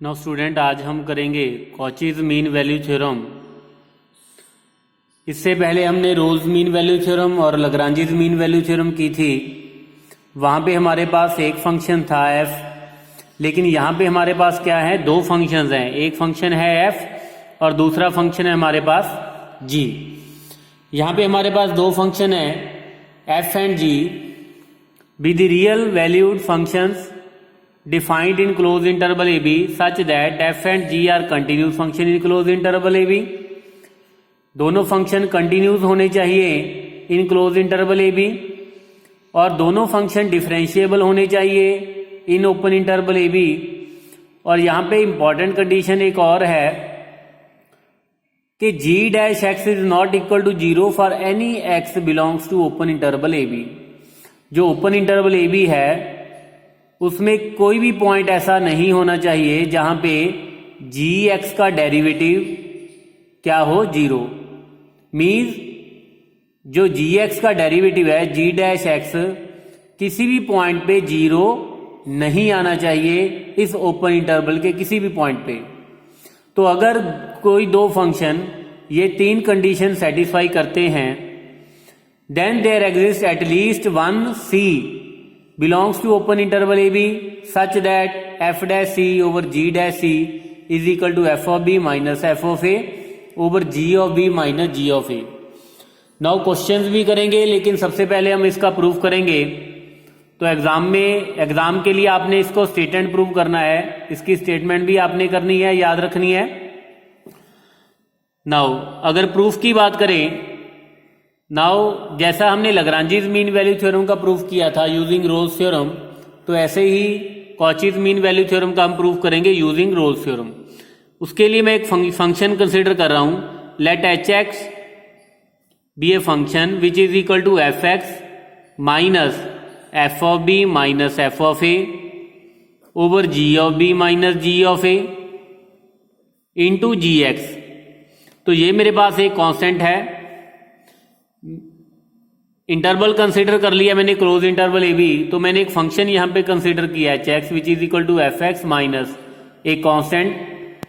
Now student, आज हम करेंगे कॉचीज मीन वैल्यू थ्योरम। इससे पहले हमने रोल्स मीन वैल्यू थ्योरम और लाग्रांजीज मीन वैल्यू थ्योरम की थी। वहाँ पे हमारे पास एक फंक्शन था f, लेकिन यहाँ पे हमारे पास क्या है, दो फंक्शंस हैं। एक फंक्शन है f और दूसरा फंक्शन है हमारे पास g। यहाँ पे हमारे पास दो फंक्शन है f and g with the real valued functions defined in closed interval ab such that f and g are continuous function in closed interval ab। दोनों फंक्शन कंटिन्यूस होने चाहिए इन क्लोज इंटरवल ab और दोनों function differentiable होने चाहिए इन open interval ab। और यहाँ पे इंपॉर्टेंट कंडीशन एक और है कि g dash x is not equal to 0 for any x belongs to open interval ab। जो ओपन इंटरवल ab है उसमें कोई भी पॉइंट ऐसा नहीं होना चाहिए जहां पे gx का डेरिवेटिव क्या हो, 0। मीन्स जो gx का डेरिवेटिव है g डैश x किसी भी पॉइंट पे 0 नहीं आना चाहिए इस ओपन इंटरवल के किसी भी पॉइंट पे। तो अगर कोई दो फंक्शन ये तीन कंडीशन सेटिस्फाई करते हैं, then there exist at least one c belongs to open interval ab such that f dash c over g dash c is equal to f of b minus f of a over g of b minus g of a। Now questions भी करेंगे, लेकिन सबसे पहले हम इसका proof करेंगे। तो exam के लिए आपने इसको स्टेटमेंट प्रूव करना है, इसकी स्टेटमेंट भी आपने करनी है, याद रखनी है। नाउ अगर प्रूफ की बात करें, नाउ जैसा हमने लाग्रांजीज मीन वैल्यू थ्योरम का प्रूफ किया था यूजिंग रोल्स थ्योरम, तो ऐसे ही कॉचीज मीन वैल्यू थ्योरम का हम प्रूफ करेंगे यूजिंग रोल्स थ्योरम। उसके लिए मैं एक फंक्शन कंसीडर कर रहा हूं, let h x be a function which is equal to f x minus F of B minus F of A over ji of B minus ji of A into g x. तो ये मेरे पास एक constant है। Interval consider कर लिया मैंने close interval ए b, तो मैंने एक फंक्शन यहां पे कंसीडर किया h x which is equal to f x minus एक constant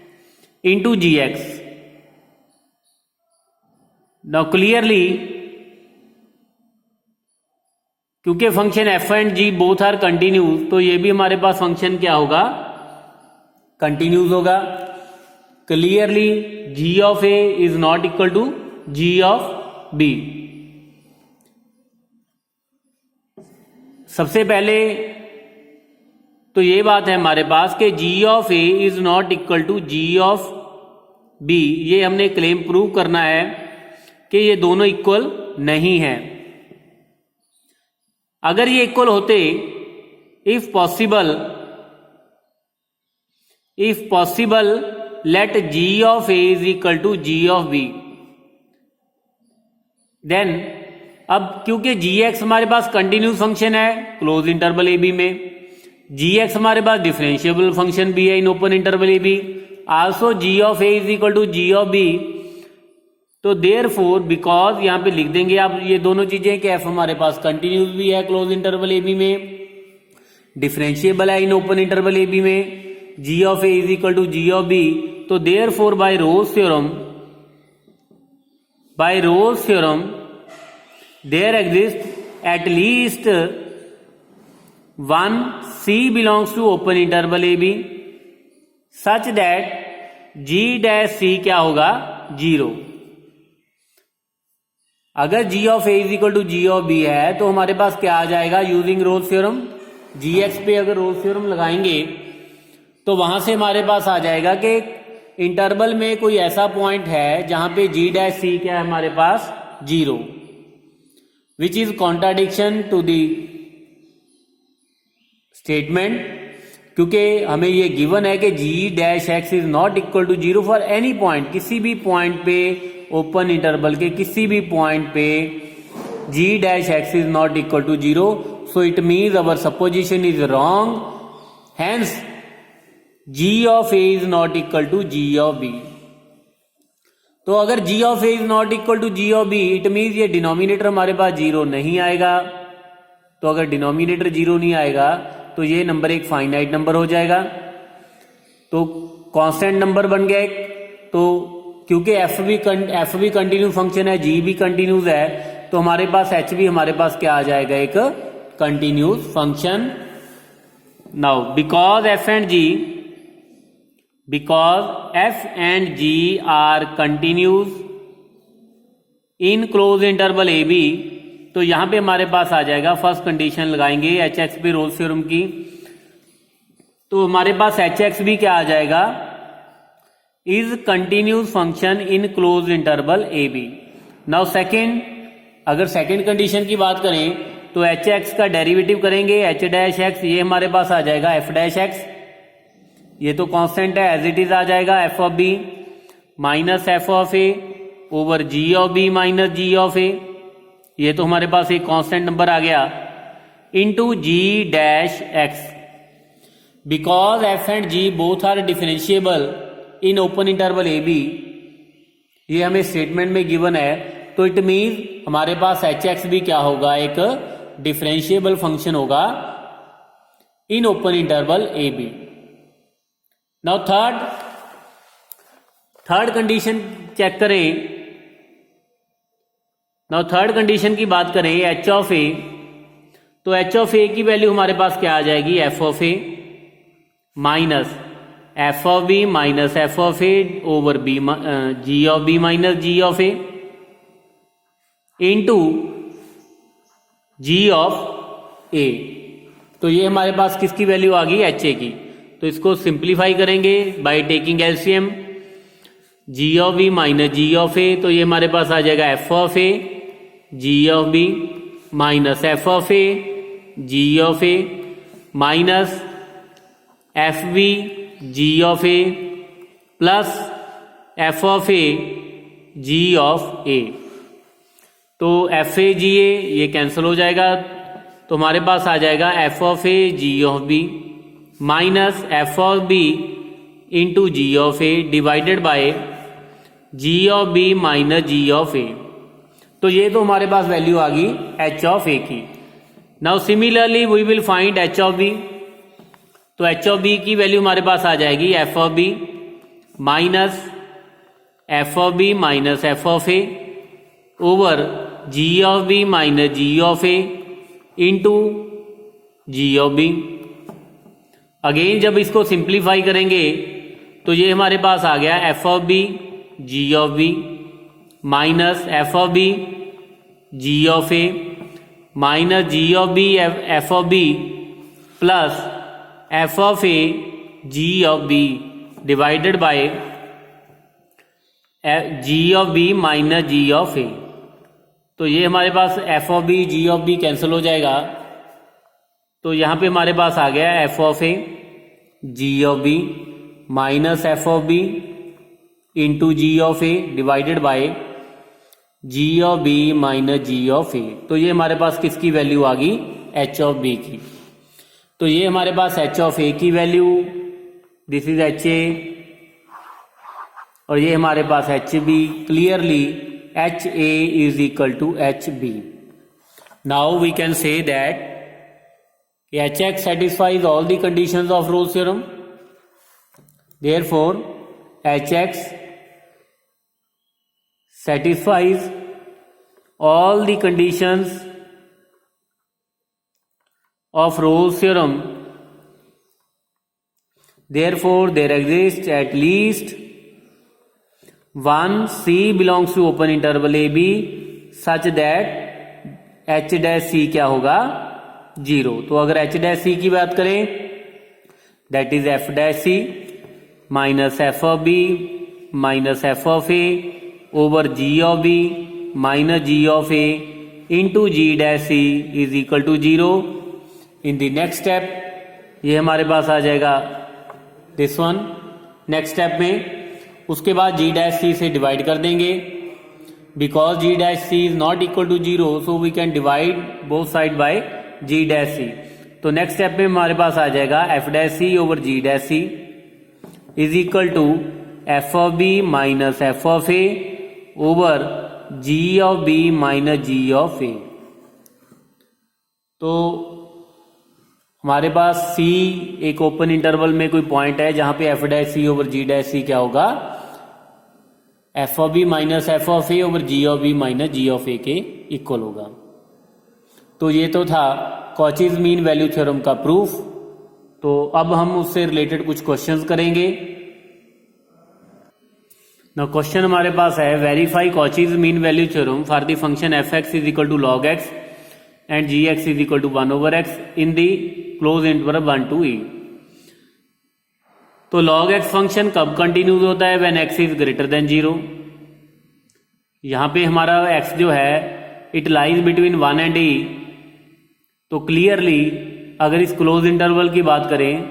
into g x. Now clearly क्योंकि function f and ji both are continuous, तो ये भी हमारे पास फंक्शन क्या होगा, कंटिन्यूस होगा। Clearly g of a is not equal to g of b. सबसे पहले तो ये बात है हमारे पास कि g of a is not equal to g of b। ये हमने क्लेम प्रूव करना है कि ये दोनों इक्वल नहीं है। अगर ये इक्वल होते, if possible let g of a is equal to g of b, then अब क्योंकि gx हमारे पास कंटिन्यूस फंक्शन है क्लोज इंटरवल ए बी में, gx हमारे पास डिफरेंशिएबल फंक्शन भी है in open interval A b, also g of a is equal to g of b। तो देयरफॉर बिकॉज यहां पे लिख देंगे आप ये दोनों चीजें कि f हमारे पास कंटिन्यूस भी है क्लोज इंटरवल ए बी में, डिफरेंशिएबल है in open interval A b में, g of a is equal to g of b। तो therefore by Rolle's theorem there exists at least one c belongs to open interval ab such that g dash c क्या होगा, 0। अगर g of a is equal to g of b है तो हमारे पास क्या आ जाएगा, यूजिंग रोल्स थ्योरम gx पे अगर रोल्स थ्योरम लगाएंगे तो वहां से हमारे पास आ जाएगा कि इंटरवल में कोई ऐसा पॉइंट है जहां पे g डैश c क्या है हमारे पास, 0, which is contradiction to the statement, क्योंकि हमें ये गिवन है कि g dash x is not equal to 0 for any point, किसी भी पॉइंट पे ओपन इंटरवल के किसी भी पॉइंट पे g dash x is not equal to 0। So it means our supposition is wrong, hence g of a is not equal to g of b। तो अगर g of a is not equal to g of b, it means ये denominator हमारे पास 0 नहीं आएगा। तो अगर denominator 0 नहीं आएगा तो ये नंबर एक फाइनाइट नंबर हो जाएगा। तो कांस्टेंट नंबर बन गया एक। तो क्योंकि एफ भी कंटिन्यूस फंक्शन है, जी भी कंटिन्यूस है, तो हमारे पास एच भी हमारे पास क्या आ जाएगा, एक continuous function. Now because F and g are continuous in closed interval A b, तो यहां पे हमारे पास आ जाएगा, फर्स्ट कंडीशन लगाएंगे एच एक्स पे रोल्स थ्योरम की, तो हमारे पास एच एक्स भी क्या आ जाएगा, is continuous function in closed interval A b. Now second, अगर सेकेंड कंडीशन की बात करें तो एच एक्स का डेरिवेटिव करेंगे, एच डैश एक्स, ये हमारे पास आ जाएगा एफ डैश एक्स, ये तो कांस्टेंट है, एज इट इज आ जाएगा F of B minus F of A over ji of B minus ji of A, ये तो हमारे पास एक कांस्टेंट नंबर आ गया, into G dash X. Because F and ji both are differentiable in open interval A B, ये हमें statement में गिवन है, तो इट मीन हमारे पास एच एक्स भी क्या होगा, एक डिफरेंशिएबल फंक्शन होगा in open interval A b. Now third condition check करें। नाउ थर्ड कंडीशन की बात करें एच ऑफ ए, तो एच ऑफ ए की वैल्यू हमारे पास क्या आ जाएगी, F of A minus F of B minus F of A over B G of B minus ji of A into ji of A, तो ये हमारे पास किसकी वैल्यू आ गई, एच ए की। तो इसको सिंप्लीफाई करेंगे by taking LCM, G of B minus ji of A, तो ये हमारे पास आ जाएगा F of A G of B minus F of A G of A minus F B G of A plus F of A G of A, तो F ए जी ए ये cancel हो जाएगा, तो हमारे पास आ जाएगा F of A G of B minus F of B into ji of A divided by G of B minus ji of A, तो ये तो हमारे पास वैल्यू आ गई एच ऑफ ए की। Now similarly we will find h of b, तो h of b की value हमारे पास आ जाएगी F of B minus F of B minus F of A over ji of B minus ji of A into ji of b. Again जब इसको simplify करेंगे तो ये हमारे पास आ गया F of B G of B minus F of B G of A minus ji of B F of B plus F of A G of B divided by G of B minus ji of A, तो ये हमारे पास F of B G of B cancel हो जाएगा, तो यहां पे हमारे पास आ गया F of A G of B minus F of B into ji of A divided by G of B minus ji of A, तो ये हमारे पास किसकी वैल्यू आ गई, एच ऑफ बी की। तो ये हमारे पास एच ऑफ ए की value, this is H A, और ये हमारे पास H B, clearly H A is equal to H B. Now we can say that H X satisfies all the conditions of Rolle's theorem. Therefore, H X satisfies all the conditions of Rolle's theorem. Therefore, there exists at least one C belongs to open interval AB such that H dash C क्या होगा, 0। तो अगर H dash C की बात करें that is F dash C minus F of B minus F of A over ji of B minus ji of A into g dash C is equal to 0। In the next step ये हमारे पास आ जाएगा this one next step में। उसके बाद जी dash सी से divide कर देंगे, because G dash C is not equal to 0 so we can divide both side by G dash C. तो नेक्स्ट स्टेप में हमारे पास आ जाएगा F dash C over G dash C is equal to F of B minus F of A over ji of B minus ji of A. तो हमारे पास C एक ओपन इंटरवल में कोई पॉइंट है जहां पे f dash C over g dash C क्या होगा, f of b minus f of a over g of b minus g of a के इक्वल होगा। तो ये तो था कॉचीज मीन वैल्यू थ्योरम का प्रूफ। तो अब हम उससे रिलेटेड कुछ क्वेश्चंस करेंगे। ना क्वेश्चन हमारे पास है, verify Cauchy's mean value theorem for the function f x is equal to log x and ji x is equal to 1 over x in the closed interval 1 to e। तो log x function कब continuous होता है, when x is greater than 0। यहां पे हमारा x जो है it lies between 1 and e। तो क्लियरली अगर इस क्लोज इंटरवल की बात करें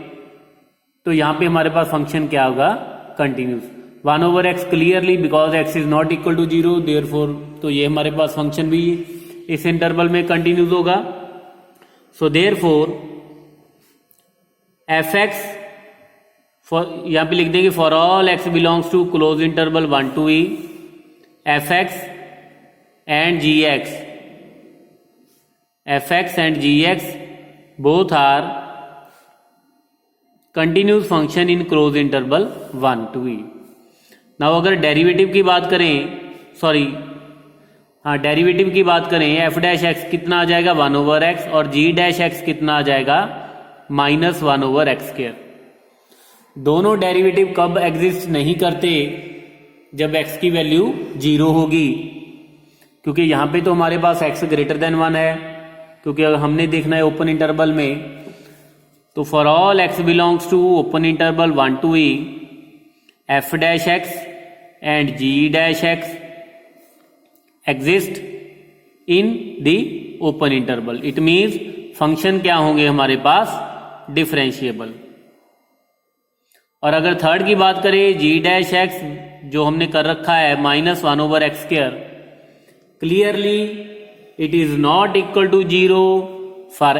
तो यहां पे हमारे पास फंक्शन क्या होगा, continuous 1 over x clearly because x is not equal to 0 therefore तो ये हमारे पास फंक्शन भी इस इंटरवल में कंटिन्यूस होगा। सो देयरफॉर एफ एक्स यहां पे लिख देंगे for all x belongs to closed interval 1 to e f x and ji x, f x and ji x both are continuous function in closed interval 1 to e। Now अगर derivative की बात करें, derivative की बात करें, F dash x कितना आ जाएगा 1 over x और जी डैश एक्स कितना आ जाएगा माइनस 1 ओवर एक्स स्क्वायर। दोनों डेरिवेटिव कब एग्जिस्ट नहीं करते, जब x की वैल्यू 0 होगी, क्योंकि यहां पे तो हमारे पास x ग्रेटर देन 1 है, क्योंकि अगर हमने देखना है ओपन इंटरवल में तो for all x belongs to open interval 1 to e f dash x and g dash x exist in the open interval. It means function क्या होंगे हमारे पास, डिफरेंशिएबल। और अगर थर्ड की बात करें, जी डैश एक्स जो हमने कर रखा है minus 1 over x square, clearly it is not equal to 0 for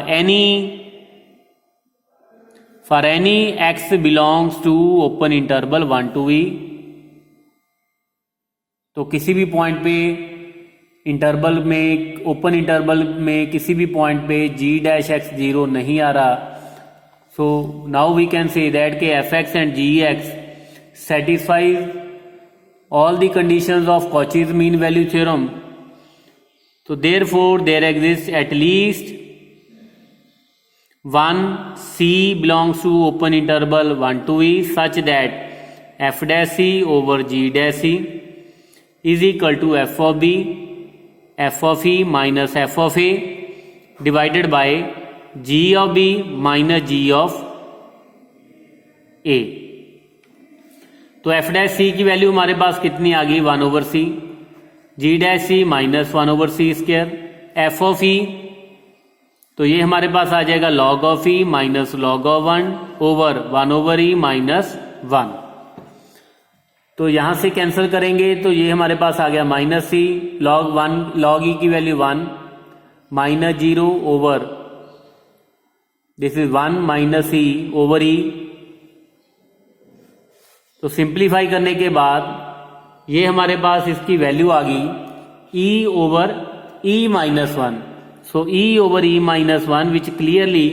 any x belongs to open interval 1 to e। तो किसी भी पॉइंट पे इंटरवल में, ओपन इंटरवल में किसी भी पॉइंट पे g डैश एक्स 0 नहीं आ रहा। So now we can say that के F x and ji X satisfies all the conditions of Cauchy's mean value theorem. So therefore there exists at least one C belongs to open interval 1 to e such that f dash c over g dash c is equal to f of b f of e minus f of a divided by g of b minus g of a। तो F dash C की value हमारे पास कितनी आ गई 1 over C, G dash C minus 1 over C square, F of E तो ये हमारे पास आ जाएगा log of E minus log of 1 over 1 over E minus 1। तो यहां से कैंसिल करेंगे तो ये हमारे पास आ गया minus C log 1, log E की value 1 minus 0 over this is 1 minus E over E. तो सिंप्लीफाई करने के बाद ये हमारे पास इसकी वैल्यू आ गई e over e minus 1। So e over e minus 1 which clearly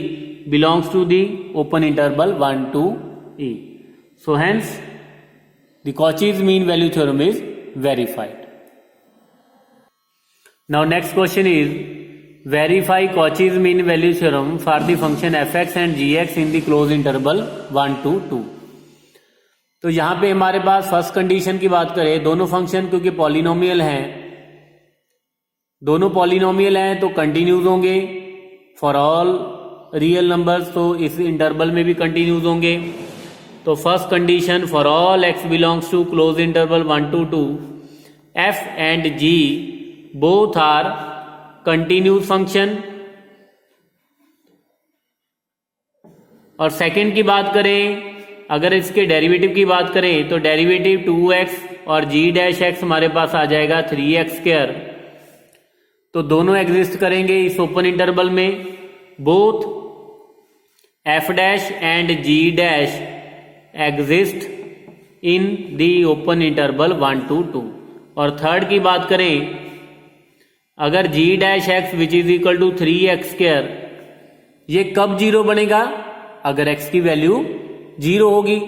belongs to the open interval 1 to e। So hence the Cauchy's mean value theorem is verified. Now next question is verify Cauchy's mean value theorem for the function fx and gx in the closed interval 1 to 2। तो यहां पे हमारे पास first condition की बात करें, दोनों function क्योंकि polynomial हैं, दोनों पॉलिनोमियल हैं तो कंटिन्यूज होंगे फॉर ऑल रियल नंबर्स, तो इस इंटरवल में भी कंटिन्यूज होंगे। तो first condition for all x belongs to closed interval 1 to 2 f and ji both are continuous function. और सेकंड की बात करें, अगर इसके डेरिवेटिव की बात करें तो डेरिवेटिव 2x और g डैश x हमारे पास आ जाएगा 3x स्क्वायर। तो दोनों एग्जिस्ट करेंगे इस ओपन इंटरवल में, both f dash and g dash exist in the open interval 1 to 2। और थर्ड की बात करें, अगर g dash x which is equal to 3x square ये कब जीरो बनेगा? अगर x की वैल्यू जीरो होगी,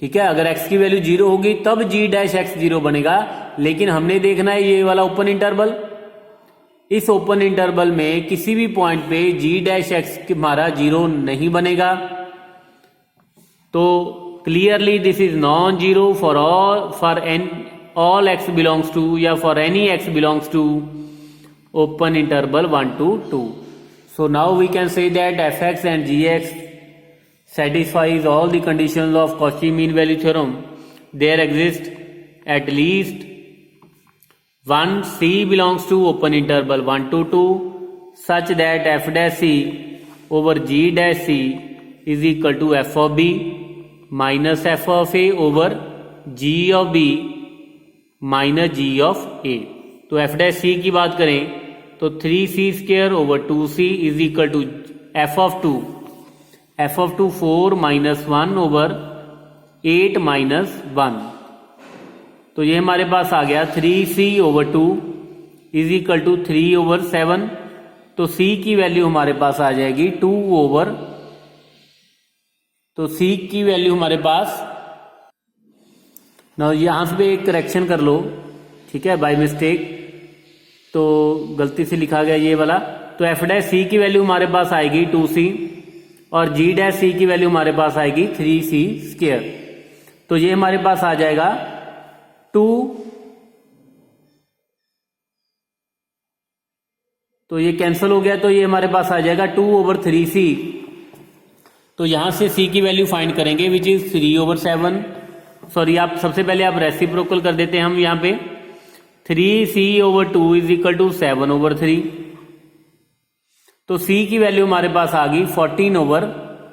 ठीक है। अगर x की वैल्यू जीरो होगी तब g डैश x जीरो बनेगा। लेकिन हमने देखना है ये वाला ओपन इंटरवल, इस ओपन इंटरवल में किसी भी पॉइंट पे g डैश x हमारा जीरो नहीं बनेगा। तो clearly this is non zero for all x belongs to या for any x belongs to open interval 1 to 2. So now we can say that fx and gx satisfies all the conditions of Cauchy mean value theorem. There exists at least one c belongs to open interval 1 to 2 such that f dash c over g dash c is equal to f of b minus f of a over g of b minus g of a. तो f dash c की बात करें तो 3c square over 2c is equal to f of 2 4 minus 1 ओवर 8 minus 1. तो ये हमारे पास आ गया 3c over 2 is equal to 3 over 7. तो c की वैल्यू हमारे पास आ जाएगी 2 ओवर, तो c की वैल्यू हमारे पास ना, यहां से एक करेक्शन कर लो, ठीक है, बाय मिस्टेक तो गलती से लिखा गया ये वाला। तो एफ डैश सी की वैल्यू हमारे पास आएगी 2c और जी डैश सी की वैल्यू हमारे पास आएगी 3c स्क्वायर. तो ये हमारे पास आ जाएगा 2, तो ये कैंसिल हो गया, तो ये हमारे पास आ जाएगा 2 ओवर 3c. तो यहां से c की वैल्यू फाइंड करेंगे विच इज 3 ओवर 7. सॉरी, आप सबसे पहले आप रेसिप्रोकल कर देते हैं हम यहाँ पे 3c over 2 is equal to 7 over 3. तो c की वैल्यू हमारे पास आ गई 14 ओवर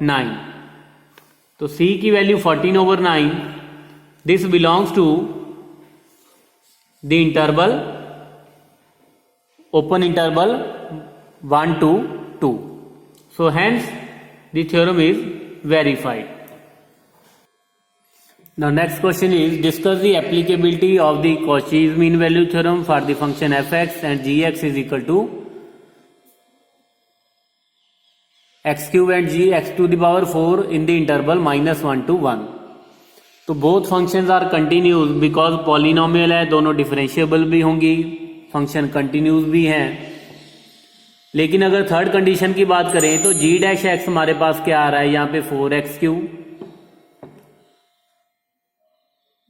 9. तो c की वैल्यू 14 over 9. This belongs to the interval open interval 1 to 2. So hence the theorem is verified. Now next question is discuss the applicability of the Cauchy's mean value theorem for the function fx and gx is equal to x cube and g x to the power 4 in the interval -1 to 1. तो both functions are continuous because polynomial है, दोनों differentiable भी होंगी, function continuous भी हैं. लेकिन अगर third condition की बात करें तो g डैश एक्स हमारे पास क्या आ रहा है यहाँ पे 4x3.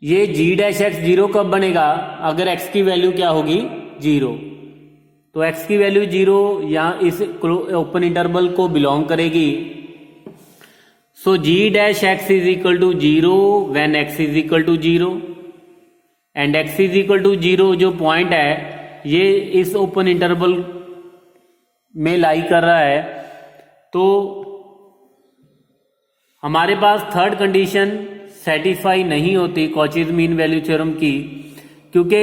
ये g डैश एक्स जीरो कब बनेगा? अगर x की वैल्यू क्या होगी? 0. तो x की वैल्यू 0 यहाँ इस ओपन इंटरवल को बिलोंग करेगी. So g dash x is equal to 0 when x is equal to 0 and x is equal to 0 जो पॉइंट है ये इस ओपन इंटरवल में लाई कर रहा है. तो हमारे पास थर्ड कंडीशन सेटिस्फाई नहीं होती कॉचीज मीन वैल्यू थ्योरम की, क्योंकि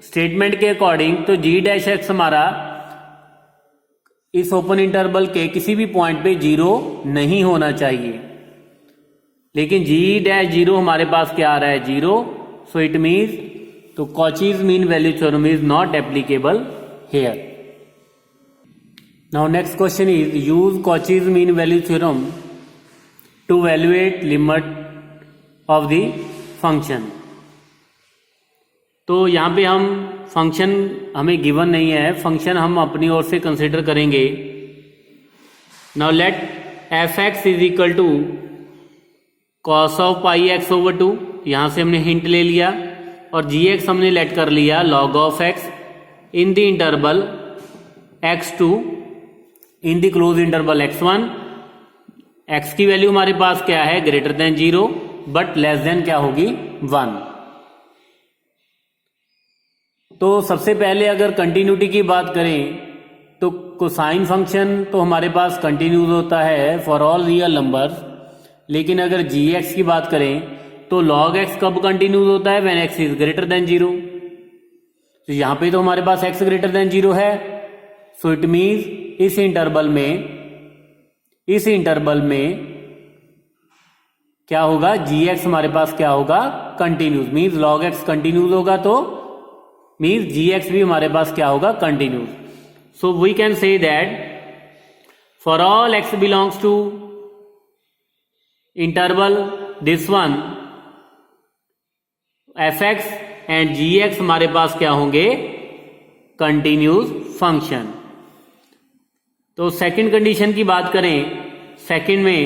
स्टेटमेंट के अकॉर्डिंग तो g डैश एक्स हमारा इस ओपन इंटरवल के किसी भी पॉइंट पे 0 नहीं होना चाहिए. लेकिन g डैश 0 हमारे पास क्या आ रहा है? 0. सो इट मीन्स तो Cauchy's mean value theorem is not applicable here. Now next question is use Cauchy's mean value theorem to evaluate limit of the function. तो यहाँ पे हम फंक्शन हमें गिवन नहीं है, फंक्शन हम अपनी ओर से कंसिडर करेंगे. Now let f x is equal to cos of pi x over 2, यहाँ से हमने हिंट ले लिया, और जी एक्स हमने लेट कर लिया log of x in the interval x2 in the close interval x1. x की वैल्यू हमारे पास क्या है? Greater than 0 but less than क्या होगी? 1. तो सबसे पहले अगर कंटिन्यूटी की बात करें तो कोसाइन फंक्शन तो हमारे पास कंटिन्यूस होता है फॉर ऑल रियल नंबर्स. लेकिन अगर जी एक्स की बात करें तो log x कब कंटिन्यूस होता है? When x is greater than 0. तो यहां पे तो हमारे पास x ग्रेटर देन 0 है. सो इट मीन्स इस इंटरवल में क्या होगा? gx हमारे पास क्या होगा? Continuous. Means log x continuous होगा तो मीन्स gx भी हमारे पास क्या होगा? Continuous. So we can say that for all x belongs to interval this one f(x) and g(x) हमारे पास क्या होंगे, कंटिन्यूस फंक्शन। तो सेकंड कंडीशन की बात करें, सेकंड में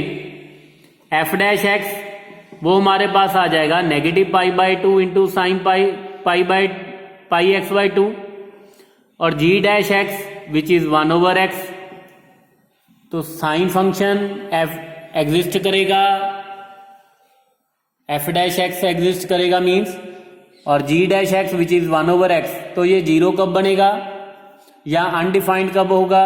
f'(x) वो हमारे पास आ जाएगा -π/2 इंटू साइन पाई x/2 और g'(x) विच इज 1/x। तो साइन फंक्शन f एग्जिस्ट करेगा, f'(x) एग्जिस्ट करेगा मीन्स, और g'(x) विच इज 1/x। तो ये 0 कब बनेगा या अनडिफाइंड कब होगा?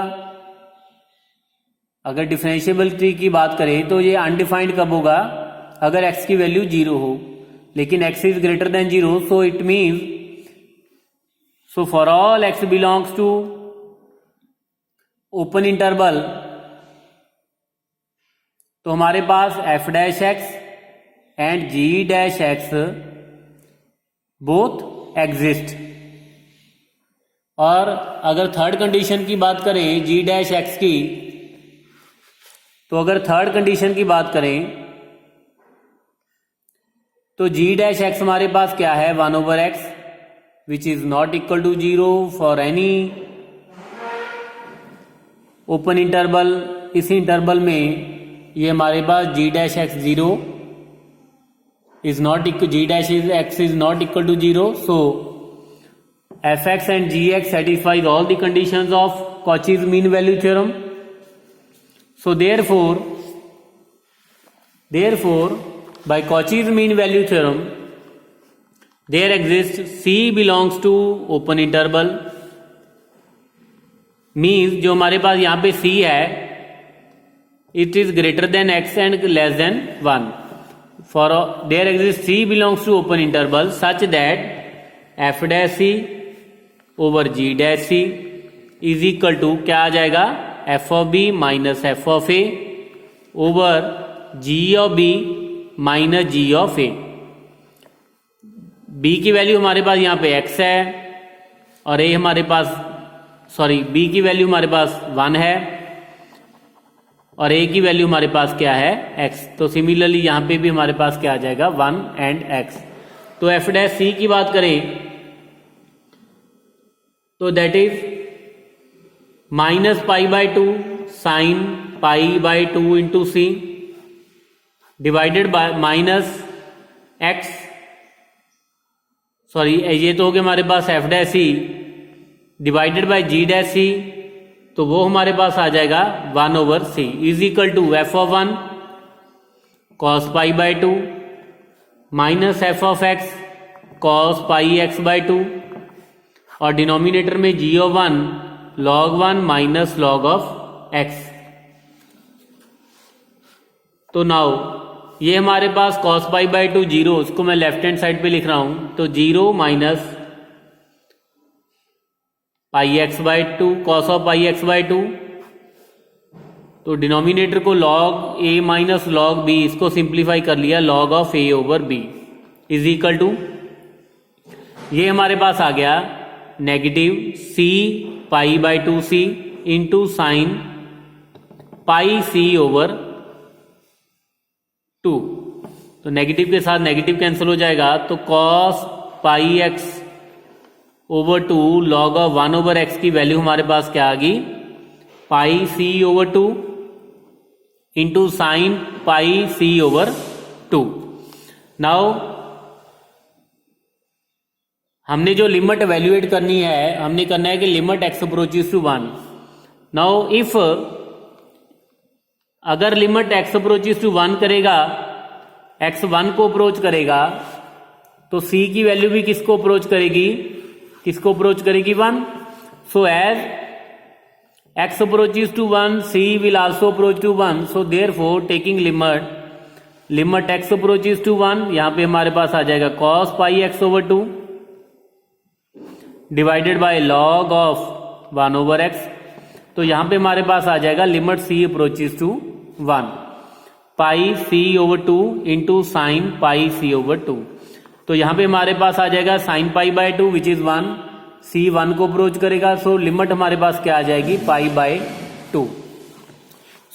अगर डिफरेंशिएबिलिटी की बात करें तो ये अनडिफाइंड कब होगा, अगर x की वैल्यू 0 हो, लेकिन x is greater than 0, so it means, so for all x belongs to open interval, तो हमारे पास f'(x) and g'(x) both exist. और अगर थर्ड कंडीशन की बात करें g'(x) की, तो अगर थर्ड कंडीशन की बात करें तो g'(x) हमारे पास क्या है, 1/x, which is not equal to 0 for any open interval. इस इंटरवल में ये हमारे पास g'(x) 0 is not equal, g'(x) is not equal to 0, so f(x) and g(x) satisfies all the conditions of Cauchy's mean value theorem. So therefore by Cauchy's mean value theorem there exists C belongs to open interval, means जो हमारे पास यहाँ पे C है, it is greater than x and less than 1. For there exists C belongs to open interval such that f'(c) over g'(c) is equal to क्या आ जाएगा, f of b minus f of a over g of b minus g of a। b की value हमारे पास यहाँ पे x है और a हमारे पास, सॉरी, b की वैल्यू हमारे पास 1 है और a की वैल्यू हमारे पास क्या है, x। तो सिमिलरली यहाँ पे भी हमारे पास क्या आ जाएगा, 1 एंड x। तो f'(c) की बात करें तो that is -π/2 sine π/2 into c divided by minus x, sorry ये तो हो गया हमारे पास f'(c) डिवाइडेड बाय g'(c), तो वो हमारे पास आ जाएगा 1/c is equal to f of 1 cos π/2 minus f of x cos πx/2 और डिनोमिनेटर में g of 1 log 1 minus log of x। तो नाउ ये हमारे पास cos π/2 0, उसको मैं लेफ्ट हैंड साइड पे लिख रहा हूं, तो 0 minus πx/2 cos of πx/2, तो डिनोमिनेटर को log a minus log b, इसको सिंप्लीफाई कर लिया log of a over b is equal to, ये हमारे पास आ गया negative c π/2c into sine πc over 2। तो नेगेटिव के साथ नेगेटिव कैंसिल हो जाएगा, तो cos πx over 2 log of 1/x की वैल्यू हमारे पास क्या आ गई, πc over 2 into sine πc over 2। Now हमने जो लिमिट एवेल्युएट करनी है, हमने करना है कि limit x approaches to 1। Now if अगर लिमिट x अप्रोचेस टू 1 करेगा, x 1 को अप्रोच करेगा, तो c की वैल्यू भी किसको अप्रोच करेगी, 1। So as x approaches to 1, c will also approach to 1. So therefore taking limit x approaches to 1, यहाँ पे हमारे पास आ जाएगा cos πx over 2 divided by log of 1/x। तो यहाँ पे हमारे पास आ जाएगा limit c approaches to 1 pi c over 2 into sine pi c over 2। तो यहाँ पे हमारे पास आ जाएगा साइन π/2 विच इज 1, c 1 को अप्रोच करेगा, सो लिमिट हमारे पास क्या आ जाएगी π/2।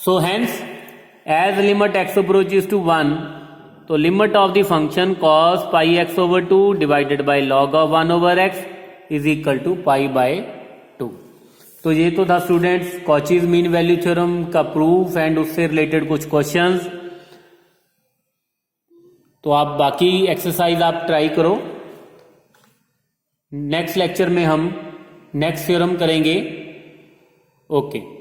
So hence as limit x approaches to 1, तो limit of the function cos pi x over 2 divided by log of 1 over x is equal to pi by 2। तो ये तो था students Cauchy's mean value theorem का proof and उससे related कुछ questions. तो आप बाकी एक्सरसाइज आप ट्राई करो। नेक्स्ट लेक्चर में हम नेक्स्ट थ्योरम करेंगे। ओके।